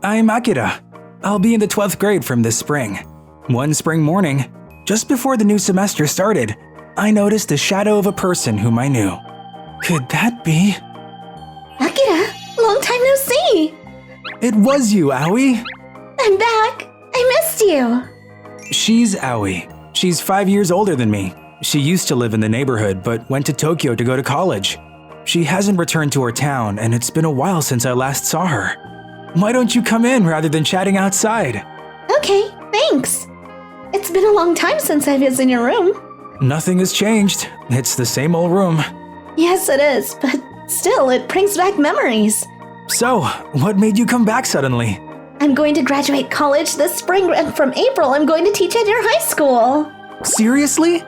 I'm Akira. I'll be in the 12th grade from this spring. One spring morning, just before the new semester started, I noticed the shadow of a person whom I knew. Could that be? Akira, long time no see! It was you, Aoi. I'm back! I missed you! She's Aoi. She's 5 years older than me. She used to live in the neighborhood but went to Tokyo to go to college. She hasn't returned to her town and it's been a while since I last saw her. Why don't you come in rather than chatting outside? Okay, thanks. It's been a long time since I was in your room. Nothing has changed. It's the same old room. Yes, it is, but still, it brings back memories. So, what made you come back suddenly? I'm going to graduate college this spring, and from April, I'm going to teach at your high school. Seriously?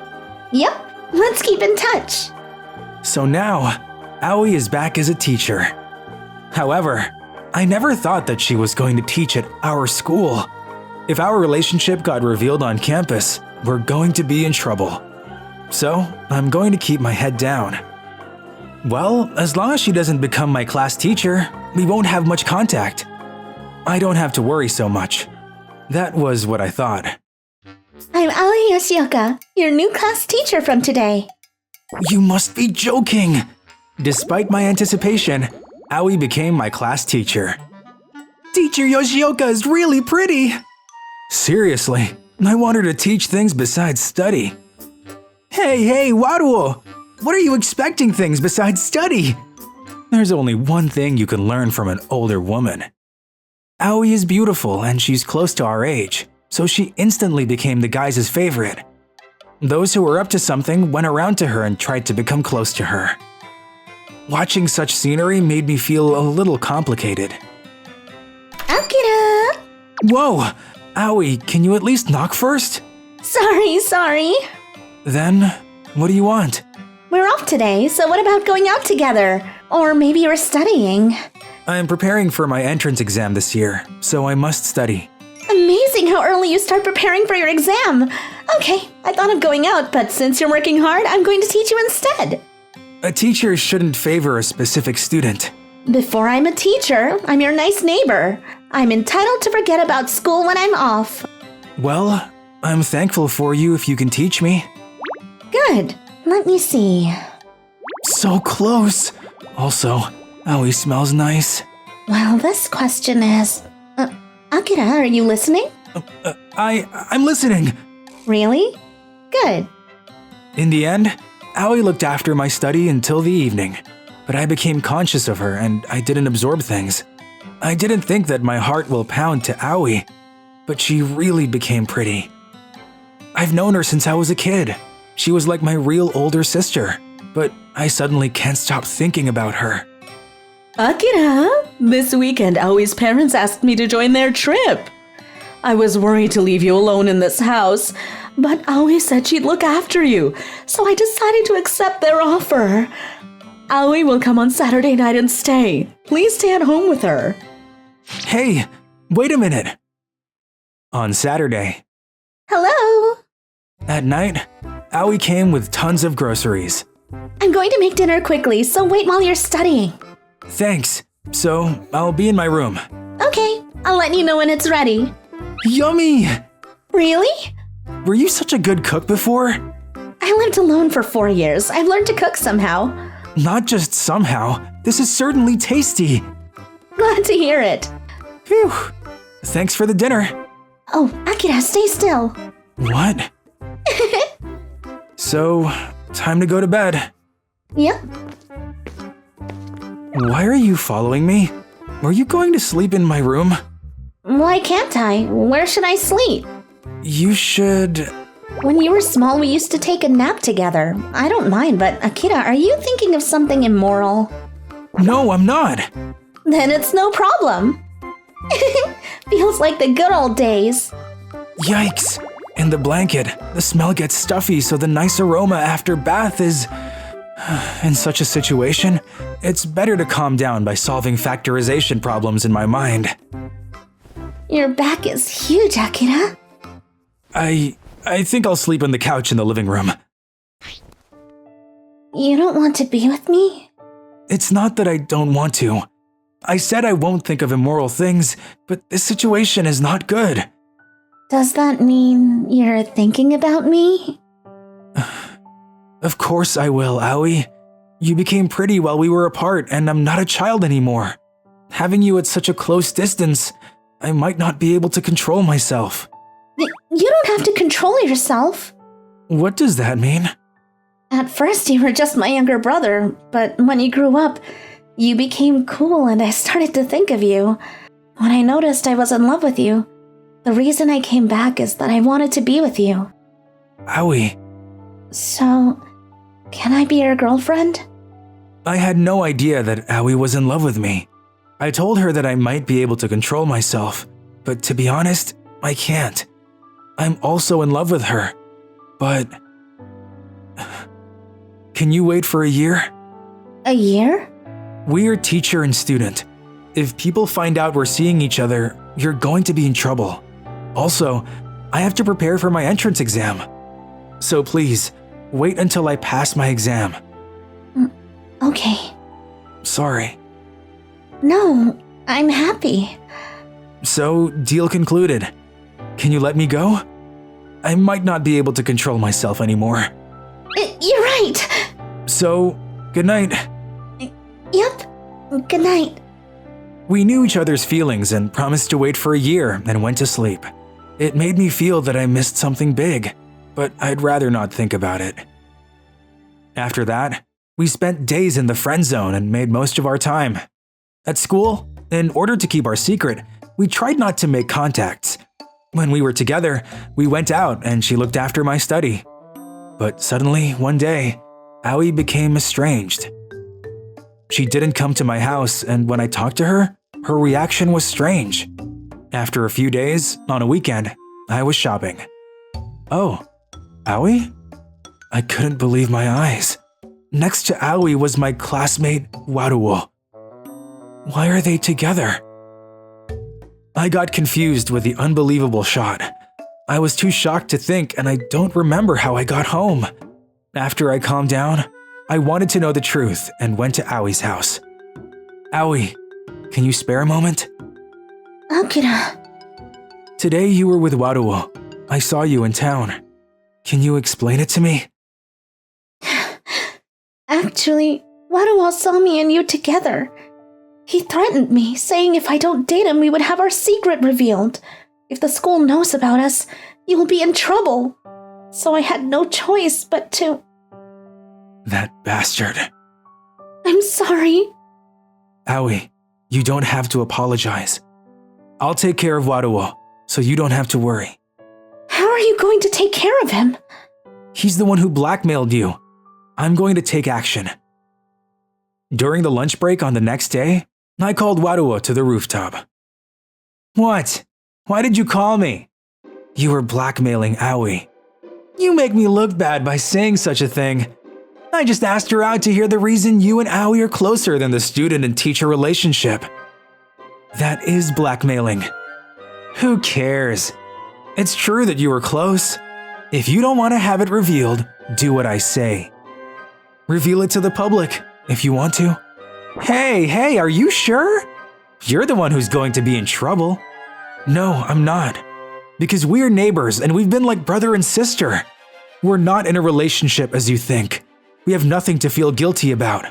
Yep, let's keep in touch. So now, Aoi is back as a teacher. However, I never thought that she was going to teach at our school. If our relationship got revealed on campus, we're going to be in trouble. So, I'm going to keep my head down. Well, as long as she doesn't become my class teacher, we won't have much contact. I don't have to worry so much. That was what I thought. I'm Aoi Yoshioka, your new class teacher from today. You must be joking! Despite my anticipation, Aoi became my class teacher. Teacher Yoshioka is really pretty! Seriously, I want her to teach things besides study. Hey, Waruo! What are you expecting things besides study? There's only one thing you can learn from an older woman. Aoi is beautiful and she's close to our age, so she instantly became the guys' favorite. Those who were up to something went around to her and tried to become close to her. Watching such scenery made me feel a little complicated. Akira! Whoa! Aoi, can you at least knock first? Sorry. Then, what do you want? We're off today, so what about going out together? Or maybe you're studying. I'm preparing for my entrance exam this year, so I must study. Amazing how early you start preparing for your exam. Okay, I thought of going out, but since you're working hard, I'm going to teach you instead. A teacher shouldn't favor a specific student. Before I'm a teacher, I'm your nice neighbor. I'm entitled to forget about school when I'm off. Well, I'm thankful for you if you can teach me. Good. Let me see. So close. Also, Aoi smells nice. Well, this question is... Akira, are you listening? I'm listening. Really? Good. In the end, Aoi looked after my study until the evening, but I became conscious of her and I didn't absorb things. I didn't think that my heart will pound to Aoi, but she really became pretty. I've known her since I was a kid. She was like my real older sister, but I suddenly can't stop thinking about her. Akira, this weekend Aoi's parents asked me to join their trip. I was worried to leave you alone in this house, but Aoi said she'd look after you, so I decided to accept their offer. Aoi will come on Saturday night and stay. Please stay at home with her. Hey, wait a minute. On Saturday. Hello? At night, Aoi came with tons of groceries. I'm going to make dinner quickly, so wait while you're studying. Thanks. So, I'll be in my room. Okay, I'll let you know when it's ready. Yummy! Really? Were you such a good cook before? I lived alone for 4 years. I've learned to cook somehow. Not just somehow. This is certainly tasty. Glad to hear it. Phew. Thanks for the dinner. Oh, Akira, stay still. What? So, time to go to bed. Yep. Why are you following me? Were you going to sleep in my room? Why can't I? Where should I sleep? You should... When you were small, we used to take a nap together. I don't mind, but Akira, are you thinking of something immoral? No, I'm not. Then it's no problem. Feels like the good old days. Yikes. In the blanket, the smell gets stuffy, so the nice aroma after bath is... In such a situation, it's better to calm down by solving factorization problems in my mind. Your back is huge, Akira. I think I'll sleep on the couch in the living room. You don't want to be with me? It's not that I don't want to. I said I won't think of immoral things, but this situation is not good. Does that mean you're thinking about me? Of course I will, Aoi. You became pretty while we were apart, and I'm not a child anymore. Having you at such a close distance, I might not be able to control myself. You don't have to control yourself. What does that mean? At first, you were just my younger brother, but when you grew up, you became cool and I started to think of you. When I noticed I was in love with you, the reason I came back is that I wanted to be with you. Aoi. So, can I be your girlfriend? I had no idea that Aoi was in love with me. I told her that I might be able to control myself, but to be honest, I can't. I'm also in love with her, but… Can you wait for a year? A year? We're teacher and student. If people find out we're seeing each other, you're going to be in trouble. Also, I have to prepare for my entrance exam. So please, wait until I pass my exam. Okay. Sorry. No, I'm happy. So, deal concluded. Can you let me go? I might not be able to control myself anymore. You're right. So, good night. Yep. Good night. We knew each other's feelings and promised to wait for a year and went to sleep. It made me feel that I missed something big, but I'd rather not think about it. After that, we spent days in the friend zone and made most of our time. At school, in order to keep our secret, we tried not to make contacts. When we were together, we went out and she looked after my study. But suddenly, one day, Aoi became estranged. She didn't come to my house, and when I talked to her, her reaction was strange. After a few days, on a weekend, I was shopping. Oh, Aoi? I couldn't believe my eyes. Next to Aoi was my classmate, Waruo. Why are they together? I got confused with the unbelievable shot. I was too shocked to think, and I don't remember how I got home. After I calmed down, I wanted to know the truth and went to Aoi's house. Aoi, can you spare a moment? Akira. Today you were with Waruo. I saw you in town. Can you explain it to me? Actually, Waruo saw me and you together. He threatened me, saying if I don't date him, we would have our secret revealed. If the school knows about us, you will be in trouble. So I had no choice but to… That bastard. I'm sorry. Aoi, you don't have to apologize. I'll take care of Waruo, so you don't have to worry. How are you going to take care of him? He's the one who blackmailed you. I'm going to take action. During the lunch break on the next day, I called Waruo to the rooftop. What? Why did you call me? You were blackmailing Aoi. You make me look bad by saying such a thing. I just asked her out to hear the reason you and Aoi are closer than the student and teacher relationship. That is blackmailing. Who cares? It's true that you were close. If you don't want to have it revealed, do what I say. Reveal it to the public if you want to. Hey, are you sure? You're the one who's going to be in trouble. No, I'm not. Because we're neighbors and we've been like brother and sister. We're not in a relationship as you think. We have nothing to feel guilty about.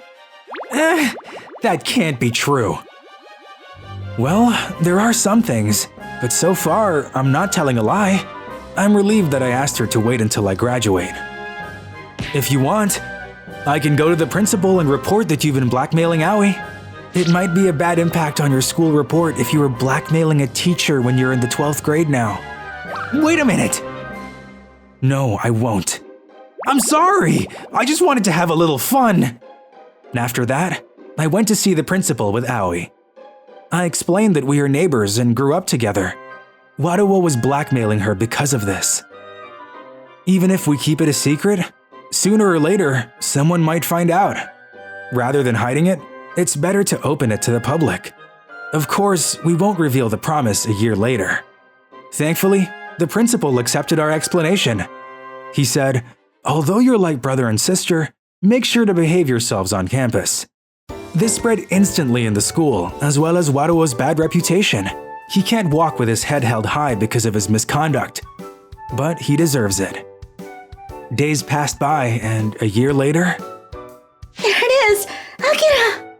That can't be true. Well, there are some things, but so far, I'm not telling a lie. I'm relieved that I asked her to wait until I graduate. If you want, I can go to the principal and report that you've been blackmailing Aoi. It might be a bad impact on your school report if you were blackmailing a teacher when you're in the 12th grade now. Wait a minute! No, I won't. I'm sorry! I just wanted to have a little fun! And after that, I went to see the principal with Aoi. I explained that we are neighbors and grew up together. Waruo was blackmailing her because of this. Even if we keep it a secret, sooner or later, someone might find out. Rather than hiding it, it's better to open it to the public. Of course, we won't reveal the promise a year later. Thankfully, the principal accepted our explanation. He said, although you're like brother and sister, make sure to behave yourselves on campus. This spread instantly in the school, as well as Waruo's bad reputation. He can't walk with his head held high because of his misconduct. But he deserves it. Days passed by, and a year later… There it is! Akira!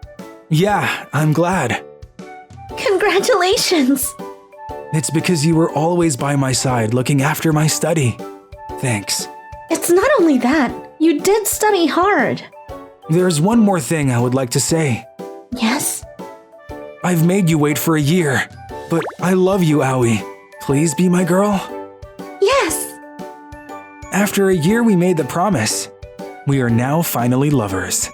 Yeah, I'm glad. Congratulations! It's because you were always by my side looking after my study. Thanks. It's not only that. You did study hard. There's one more thing I would like to say. Yes? I've made you wait for a year, but I love you, Aoi. Please be my girl? Yes! After a year we made the promise. We are now finally lovers.